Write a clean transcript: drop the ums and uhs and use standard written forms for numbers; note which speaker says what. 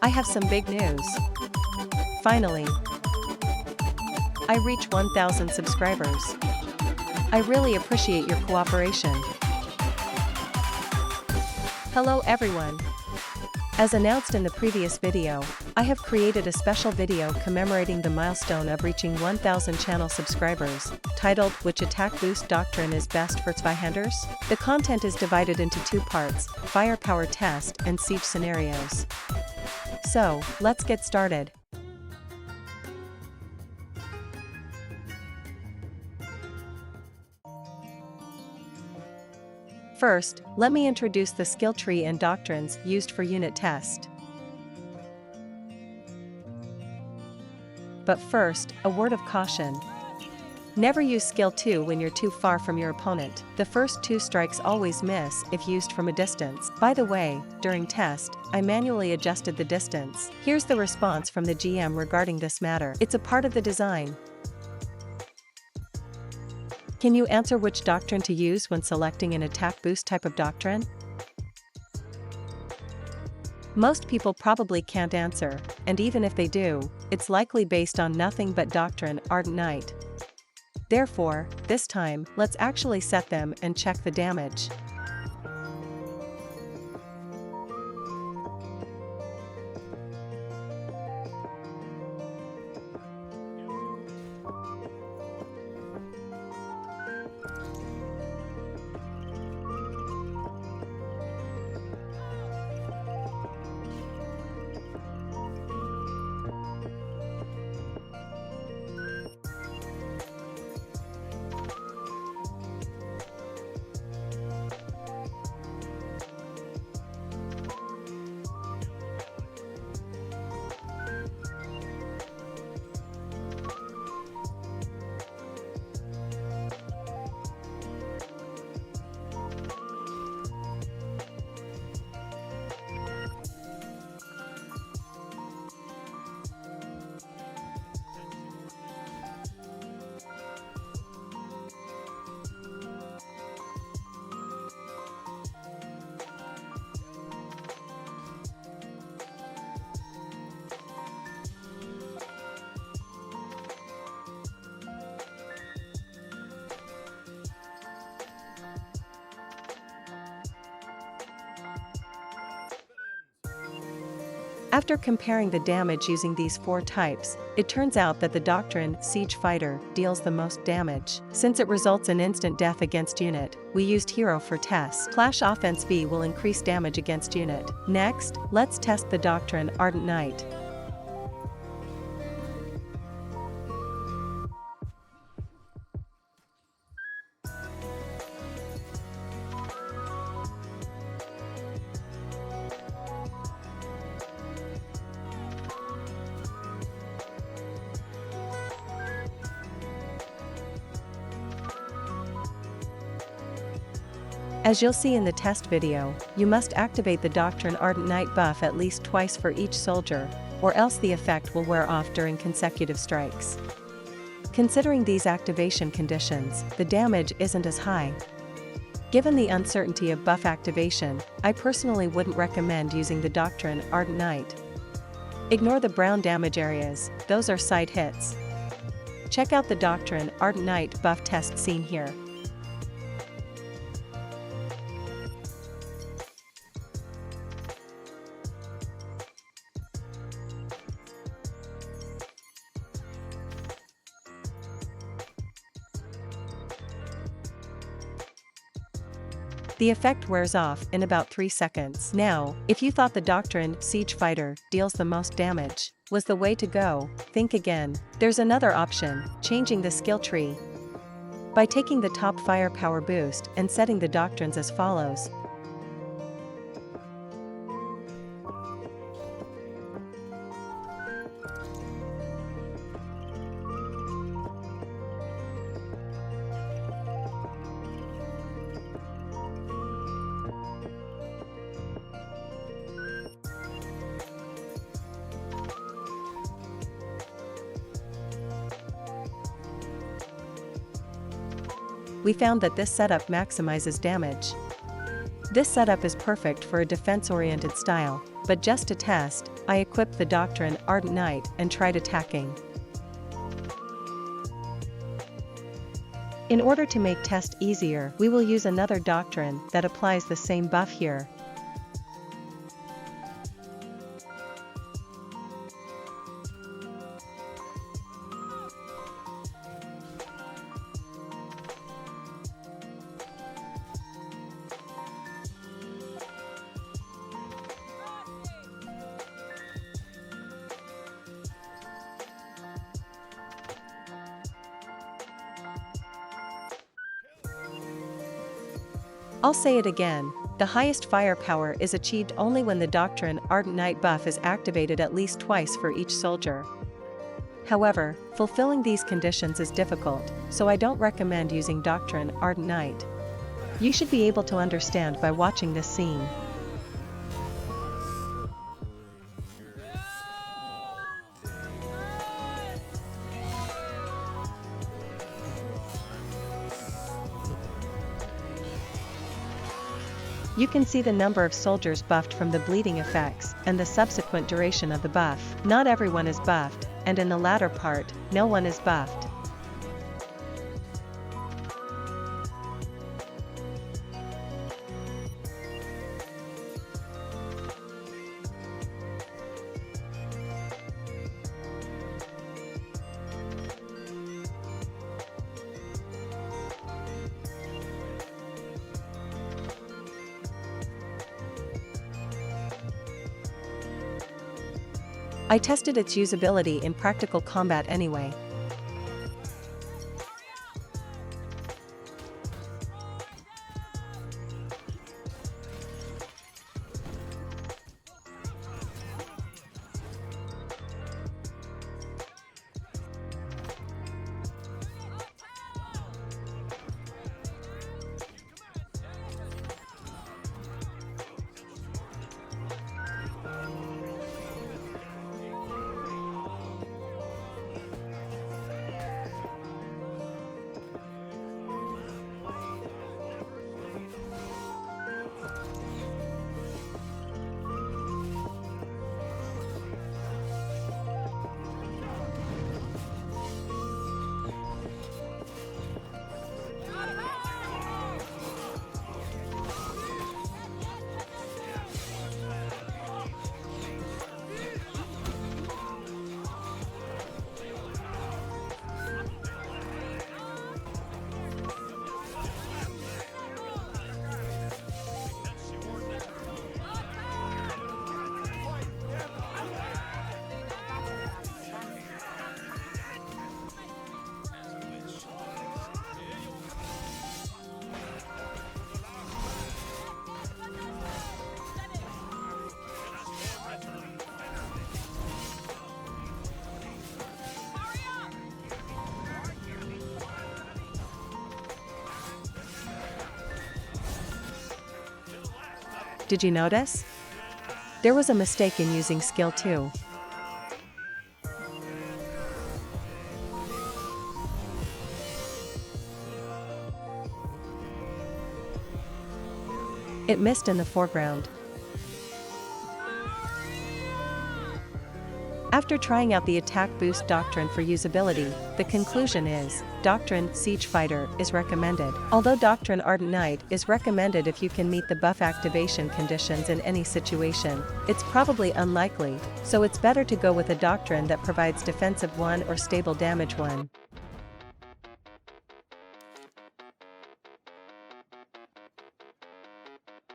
Speaker 1: I have some big news. Finally, I reach 1,000 subscribers. I really appreciate your cooperation. Hello everyone. As announced in the previous video, I have created a special video commemorating the milestone of reaching 1,000 channel subscribers, titled Which Attack Boost Doctrine is Best for Zweihanders? The content is divided into two parts, Firepower Test and Siege Scenarios. So, let's get started. First, let me introduce the skill tree and doctrines used for unit test. But first, a word of caution. Never use skill 2 when you're too far from your opponent. The first 2 strikes always miss if used from a distance. By the way, during test, I manually adjusted the distance. Here's the response from the GM regarding this matter. It's a part of the design. Can you answer which doctrine to use when selecting an attack boost type of doctrine? Most people probably can't answer, and even if they do, it's likely based on nothing but Doctrine Ardent Knight. Therefore, this time, let's actually set them and check the damage. After comparing the damage using these 4 types, it turns out that the Doctrine Siege Fighter deals the most damage. Since it results in instant death against unit, we used Hero for test. Flash Offense V will increase damage against unit. Next, let's test the Doctrine Ardent Knight. As you'll see in the test video, you must activate the Doctrine Ardent Knight buff at least twice for each soldier, or else the effect will wear off during consecutive strikes. Considering these activation conditions, the damage isn't as high. Given the uncertainty of buff activation, I personally wouldn't recommend using the Doctrine Ardent Knight. Ignore the brown damage areas, those are side hits. Check out the Doctrine Ardent Knight buff test seen here. The effect wears off in about 3 seconds. Now, if you thought the Doctrine Siege Fighter deals the most damage was the way to go, think again. There's another option, changing the skill tree. By taking the top firepower boost and setting the doctrines as follows. We found that this setup maximizes damage. This setup is perfect for a defense-oriented style. but just to test, I equipped the Doctrine Ardent Knight and tried attacking. In order to make test easier, we will use another Doctrine that applies the same buff here. I'll say it again, the highest firepower is achieved only when the Doctrine Ardent Knight buff is activated at least twice for each soldier. However, fulfilling these conditions is difficult, so I don't recommend using Doctrine Ardent Knight. You should be able to understand by watching this scene. You can see the number of soldiers buffed from the bleeding effects and the subsequent duration of the buff. Not everyone is buffed, and in the latter part, no one is buffed. I tested its usability in practical combat anyway. Did you notice? There was a mistake in using skill 2. It missed in the foreground. After trying out the attack boost Doctrine for usability, the conclusion is, Doctrine Siege Fighter is recommended. Although Doctrine Ardent Knight is recommended if you can meet the buff activation conditions in any situation, it's probably unlikely, so it's better to go with a Doctrine that provides defensive 1 or stable damage 1.